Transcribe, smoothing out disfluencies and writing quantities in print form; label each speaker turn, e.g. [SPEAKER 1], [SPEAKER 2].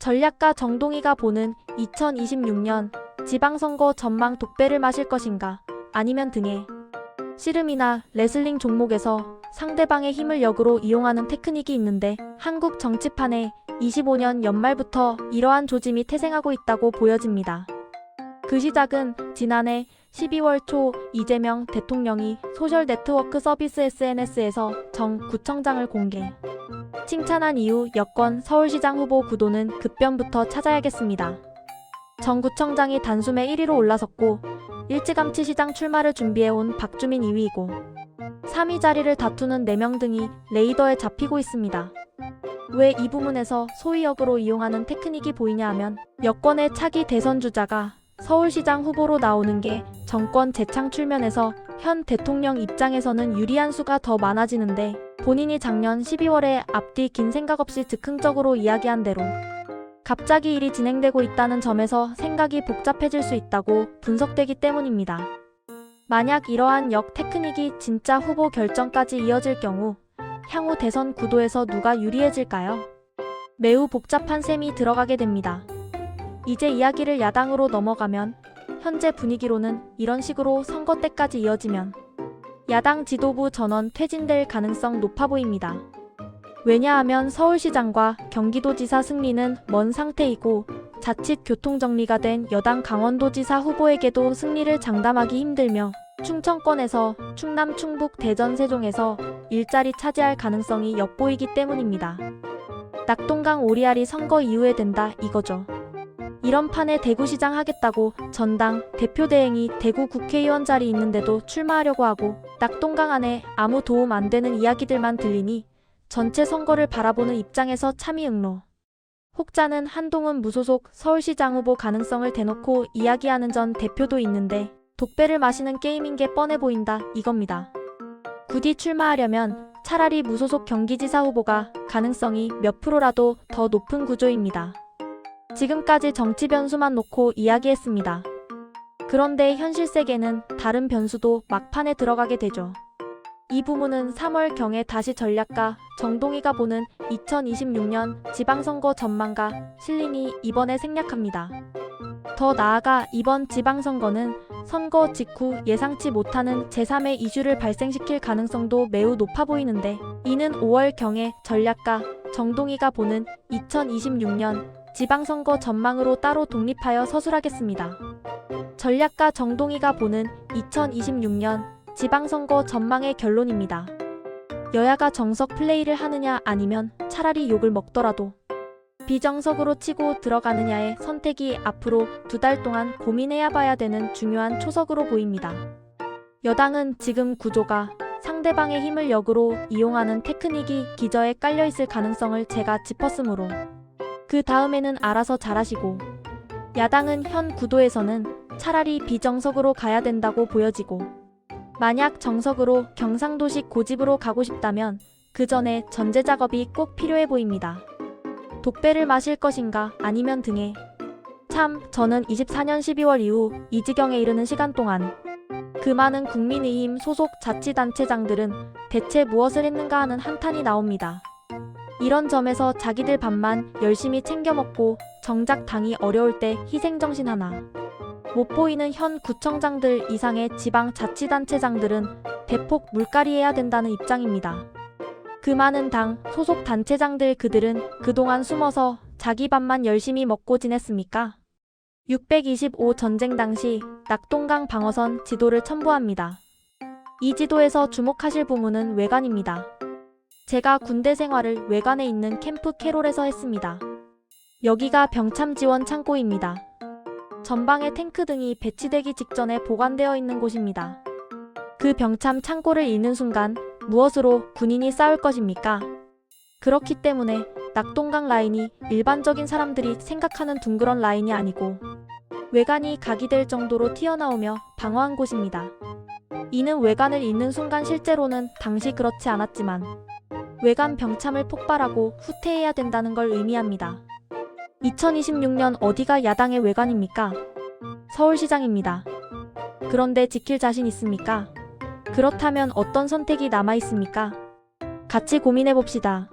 [SPEAKER 1] 전략가 정동희가 보는 2026년 지방선거 전망. 독배를 마실 것인가 아니면 등의 씨름이나 레슬링 종목에서 상대방의 힘을 역으로 이용하는 테크닉이 있는데 한국 정치판에 25년 연말부터 이러한 조짐이 태생하고 있다고 보여집니다. 그 시작은 지난해 12월 초 이재명 대통령이 소셜네트워크 서비스 SNS에서 정 구청장을 공개 칭찬한 이후 여권 서울시장 후보 구도는 급변부터 찾아야겠습니다. 정 구청장이 단숨에 1위로 올라섰고 일찌감치 시장 출마를 준비해온 박주민 2위이고 3위 자리를 다투는 4명 등이 레이더에 잡히고 있습니다. 왜 이 부문에서 소위 역으로 이용하는 테크닉이 보이냐 하면 여권의 차기 대선 주자가 서울시장 후보로 나오는 게 정권 재창출 면에서 현 대통령 입장에서는 유리한 수가 더 많아지는데 본인이 작년 12월에 앞뒤 긴 생각 없이 즉흥적으로 이야기한 대로 갑자기 일이 진행되고 있다는 점에서 생각이 복잡해질 수 있다고 분석되기 때문입니다. 만약 이러한 역 테크닉이 진짜 후보 결정까지 이어질 경우 향후 대선 구도에서 누가 유리해질까요? 매우 복잡한 셈이 들어가게 됩니다. 이제 이야기를 야당으로 넘어가면 현재 분위기로는 이런 식으로 선거 때까지 이어지면 야당 지도부 전원 퇴진될 가능성 높아 보입니다. 왜냐하면 서울시장과 경기도지사 승리는 먼 상태이고 자칫 교통정리가 된 여당 강원도지사 후보에게도 승리를 장담하기 힘들며 충청권에서 충남, 충북, 대전, 세종에서 일자리 차지할 가능성이 엿보이기 때문입니다. 낙동강 오리알이 선거 이후에 된다 이거죠. 이런 판에 대구시장 하겠다고 전당 대표대행이 대구 국회의원 자리 있는데도 출마하려고 하고 낙동강 안에 아무 도움 안 되는 이야기들만 들리니 전체 선거를 바라보는 입장에서 참이 응로. 혹자는 한동훈 무소속 서울시장 후보 가능성을 대놓고 이야기하는 전 대표도 있는데 독배를 마시는 게임인 게 뻔해 보인다 이겁니다. 굳이 출마하려면 차라리 무소속 경기지사 후보가 가능성이 몇 프로라도 더 높은 구조입니다. 지금까지 정치 변수만 놓고 이야기했습니다. 그런데 현실 세계는 다른 변수도 막판에 들어가게 되죠. 이 부문은 3월경에 다시 전략가 정동희가 보는 2026년 지방선거 전망가 실린이 이번에 생략합니다. 더 나아가 이번 지방선거는 선거 직후 예상치 못하는 제3의 이슈를 발생시킬 가능성도 매우 높아 보이는데 이는 5월경에 전략가 정동희가 보는 2026년 지방선거 전망으로 따로 독립하여 서술하겠습니다. 전략가 정동희가 보는 2026년 지방선거 전망의 결론입니다. 여야가 정석 플레이를 하느냐 아니면 차라리 욕을 먹더라도 비정석으로 치고 들어가느냐의 선택이 앞으로 2달 동안 고민해야 봐야 되는 중요한 초석으로 보입니다. 여당은 지금 구조가 상대방의 힘을 역으로 이용하는 테크닉이 기저에 깔려있을 가능성을 제가 짚었으므로 그 다음에는 알아서 잘하시고 야당은 현 구도에서는 차라리 비정석으로 가야 된다고 보여지고 만약 정석으로 경상도식 고집으로 가고 싶다면 그 전에 전제 작업이 꼭 필요해 보입니다. 독배를 마실 것인가 아니면 등의 참 저는 24년 12월 이후 이 지경에 이르는 시간 동안 그 많은 국민의힘 소속 자치단체장들은 대체 무엇을 했는가 하는 한탄이 나옵니다. 이런 점에서 자기들 밥만 열심히 챙겨 먹고 정작 당이 어려울 때 희생정신 하나 못 보이는 현 구청장들 이상의 지방 자치단체장들은 대폭 물갈이해야 된다는 입장입니다. 그 많은 당 소속 단체장들 그들은 그동안 숨어서 자기 밥만 열심히 먹고 지냈습니까? 625 전쟁 당시 낙동강 방어선 지도를 첨부합니다. 이 지도에서 주목하실 부분은 외관입니다. 제가 군대 생활을 외관에 있는 캠프 캐롤에서 했습니다. 여기가 병참 지원 창고입니다. 전방에 탱크 등이 배치되기 직전에 보관되어 있는 곳입니다. 그 병참 창고를 잃는 순간 무엇으로 군인이 싸울 것입니까? 그렇기 때문에 낙동강 라인이 일반적인 사람들이 생각하는 둥그런 라인이 아니고 외관이 각이될 정도로 튀어나오며 방어한 곳입니다. 이는 외관을 잃는 순간 실제로는 당시 그렇지 않았지만 외관 병참을 폭발하고 후퇴해야 된다는 걸 의미합니다. 2026년 어디가 야당의 외관입니까? 서울시장입니다. 그런데 지킬 자신 있습니까? 그렇다면 어떤 선택이 남아 있습니까? 같이 고민해 봅시다.